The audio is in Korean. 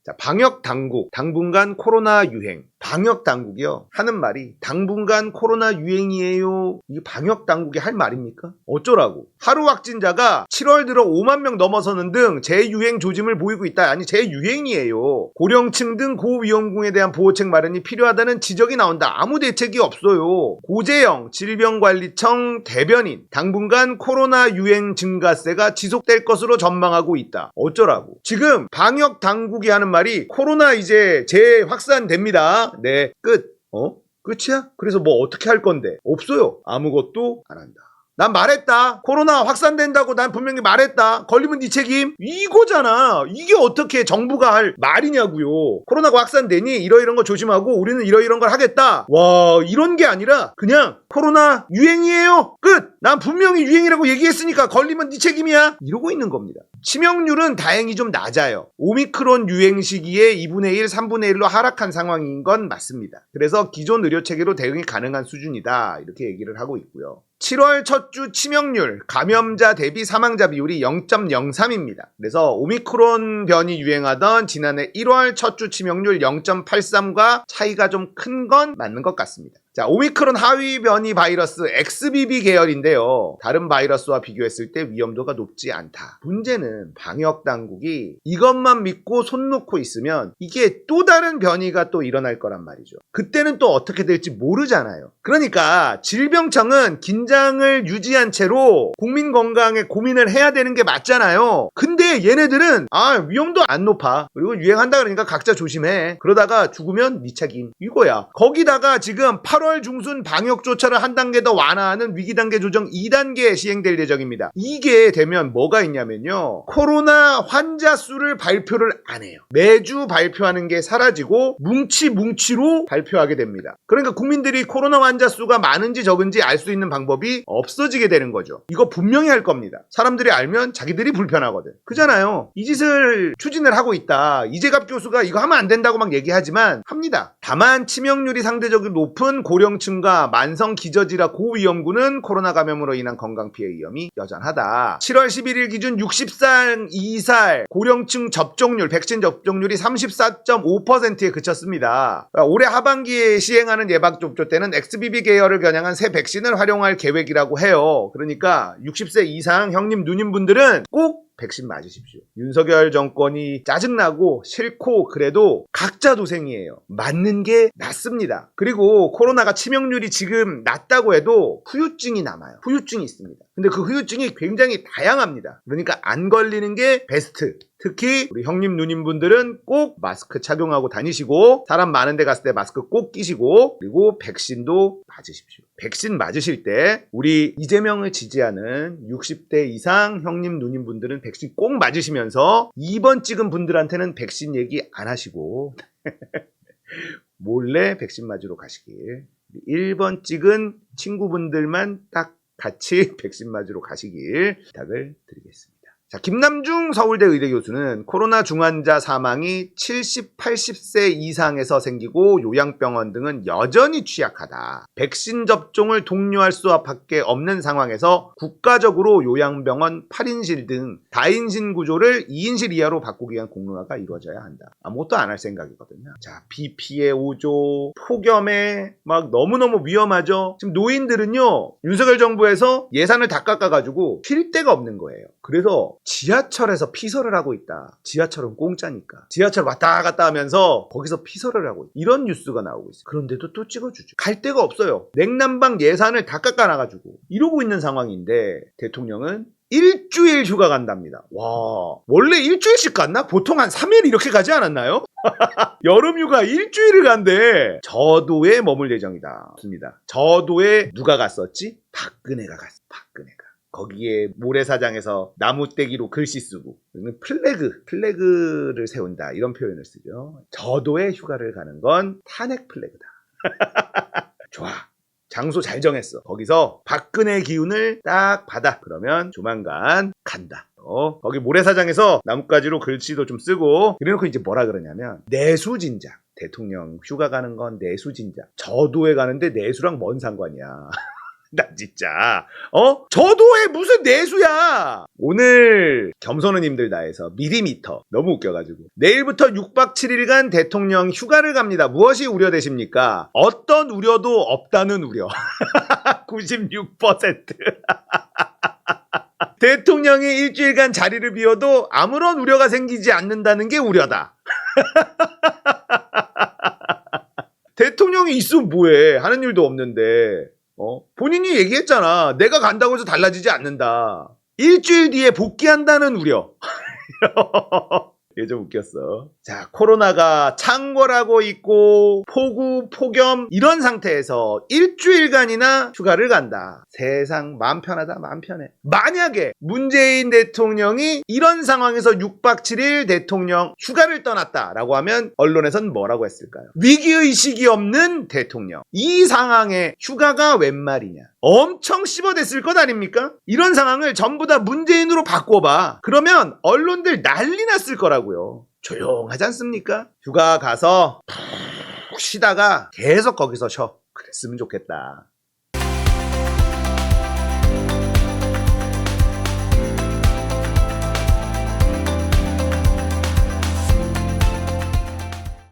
자, 방역 당국, 당분간 코로나 유행. 방역 당국이요. 하는 말이 당분간 코로나 유행이에요. 이게 방역 당국이 할 말입니까? 어쩌라고. 하루 확진자가 7월 들어 5만 명 넘어서는 등 재유행 조짐을 보이고 있다. 아니 재유행이에요. 고령층 등 고위험군에 대한 보호책 마련이 필요하다는 지적이 나온다. 아무 대책이 없어요. 고재영 질병관리청 대변인 당분간 코로나 유행 증가세가 지속될 것으로 전망하고 있다. 어쩌라고. 지금 방역 당국이 하는 말이 코로나 이제 재확산됩니다. 네, 끝. 끝이야? 그래서 뭐 어떻게 할 건데? 없어요. 아무것도 안 한다. 난 말했다. 코로나 확산된다고 난 분명히 말했다. 걸리면 네 책임. 이거잖아. 이게 어떻게 정부가 할 말이냐고요. 코로나가 확산되니 이러이런 거 조심하고 우리는 이러이런 걸 하겠다. 와, 이런 게 아니라 그냥 코로나 유행이에요. 끝. 난 분명히 유행이라고 얘기했으니까 걸리면 네 책임이야. 이러고 있는 겁니다. 치명률은 다행히 좀 낮아요. 오미크론 유행 시기에 2분의 1, 3분의 1로 하락한 상황인 건 맞습니다. 그래서 기존 의료 체계로 대응이 가능한 수준이다. 이렇게 얘기를 하고 있고요. 7월 첫 주 치명률, 감염자 대비 사망자 비율이 0.03입니다. 그래서 오미크론 변이 유행하던 지난해 1월 첫 주 치명률 0.83과 차이가 좀 큰 건 맞는 것 같습니다. 자, 오미크론 하위 변이 바이러스 XBB 계열인데요. 다른 바이러스와 비교했을 때 위험도가 높지 않다. 문제는 방역 당국이 이것만 믿고 손 놓고 있으면 이게 또 다른 변이가 또 일어날 거란 말이죠. 그때는 또 어떻게 될지 모르잖아요. 그러니까 질병청은 긴장을 유지한 채로 국민 건강에 고민을 해야 되는 게 맞잖아요. 근데 얘네들은 위험도 안 높아. 그리고 유행한다 그러니까 각자 조심해. 그러다가 죽으면 네 책임. 이거야. 거기다가 지금 8월 중순 방역 조처를 한 단계 더 완화하는 위기단계 조정 2단계 시행될 예정입니다. 이게 되면 뭐가 있냐면요. 코로나 환자 수를 발표를 안 해요. 매주 발표하는 게 사라지고 뭉치로 발표하게 됩니다. 그러니까 국민들이 코로나 환자 수가 많은지 적은지 알 수 있는 방법이 없어지게 되는 거죠. 이거 분명히 할 겁니다. 사람들이 알면 자기들이 불편하거든. 그잖아요. 이 짓을 추진을 하고 있다. 이재갑 교수가 이거 하면 안 된다고 막 얘기하지만 합니다. 다만 치명률이 상대적으로 높은 고령층과 만성 기저질환 고위험군은 코로나 감염으로 인한 건강 피해 위험이 여전하다. 7월 11일 기준 60살 이상 고령층 접종률, 백신 접종률이 34.5%에 그쳤습니다. 올해 하반기에 시행하는 예방접종 때는 XBB 계열을 겨냥한 새 백신을 활용할 계획이라고 해요. 그러니까 60세 이상 형님 누님분들은 꼭 백신 맞으십시오. 윤석열 정권이 짜증나고 싫고 그래도 각자 도생이에요. 맞는 게 낫습니다. 그리고 코로나가 치명률이 지금 낮다고 해도 후유증이 남아요. 후유증이 있습니다. 근데 그 후유증이 굉장히 다양합니다. 그러니까 안 걸리는 게 베스트. 특히 우리 형님 누님분들은 꼭 마스크 착용하고 다니시고 사람 많은 데 갔을 때 마스크 꼭 끼시고 그리고 백신도 맞으십시오. 백신 맞으실 때 우리 이재명을 지지하는 60대 이상 형님 누님분들은 백신 꼭 맞으시면서 2번 찍은 분들한테는 백신 얘기 안 하시고 몰래 백신 맞으러 가시길, 1번 찍은 친구분들만 딱 같이 백신 맞으러 가시길 부탁을 드리겠습니다. 자, 김남중 서울대 의대 교수는 코로나 중환자 사망이 70, 80세 이상에서 생기고 요양병원 등은 여전히 취약하다. 백신 접종을 독려할 수밖에 없는 상황에서 국가적으로 요양병원 8인실 등 다인실 구조를 2인실 이하로 바꾸기 위한 공론화가 이루어져야 한다. 아무것도 안 할 생각이거든요. 자, 비 피해 5조, 폭염에 막 너무너무 위험하죠. 지금 노인들은요, 윤석열 정부에서 예산을 다 깎아가지고 쉴 데가 없는 거예요. 그래서 지하철에서 피서를 하고 있다. 지하철은 공짜니까. 지하철 왔다 갔다 하면서 거기서 피서를 하고 있다. 이런 뉴스가 나오고 있어요. 그런데도 또 찍어주죠. 갈 데가 없어요. 냉난방 예산을 다 깎아놔가지고 이러고 있는 상황인데 대통령은 일주일 휴가 간답니다. 와, 원래 일주일씩 갔나? 보통 한 3일 이렇게 가지 않았나요? 여름 휴가 일주일을 간대. 저도에 머물 예정이다. 좋습니다. 저도에 누가 갔었지? 박근혜가 갔어. 박근혜가. 거기에 모래사장에서 나무떼기로 글씨 쓰고 플래그를 세운다 이런 표현을 쓰죠. 저도에 휴가를 가는 건 탄핵 플래그다. 좋아. 장소 잘 정했어. 거기서 박근혜 기운을 딱 받아. 그러면 조만간 간다. 거기 모래사장에서 나뭇가지로 글씨도 좀 쓰고 이래놓고 이제 뭐라 그러냐면 내수진작. 대통령 휴가 가는 건 내수진작. 저도에 가는데 내수랑 뭔 상관이야. 나 진짜 저도에 무슨 내수야. 오늘 겸손은님들 나에서 미리미터 너무 웃겨가지고 내일부터 6박 7일간 대통령 휴가를 갑니다. 무엇이 우려되십니까? 어떤 우려도 없다는 우려. 96%. 대통령이 일주일간 자리를 비워도 아무런 우려가 생기지 않는다는 게 우려다. 대통령이 있으면 뭐해. 하는 일도 없는데. 본인이 얘기했잖아. 내가 간다고 해서 달라지지 않는다. 일주일 뒤에 복귀한다는 우려. 이게 좀 웃겼어. 자, 코로나가 창궐하고 있고 폭우, 폭염 이런 상태에서 일주일간이나 휴가를 간다. 세상 마음 편하다, 마음 편해. 만약에 문재인 대통령이 이런 상황에서 6박 7일 대통령 휴가를 떠났다라고 하면 언론에선 뭐라고 했을까요? 위기의식이 없는 대통령. 이 상황에 휴가가 웬 말이냐. 엄청 씹어댔을 것 아닙니까? 이런 상황을 전부 다 문재인으로 바꿔봐. 그러면 언론들 난리 났을 거라고요. 조용하지 않습니까? 휴가 가서 푹 쉬다가 계속 거기서 쉬어. 그랬으면 좋겠다.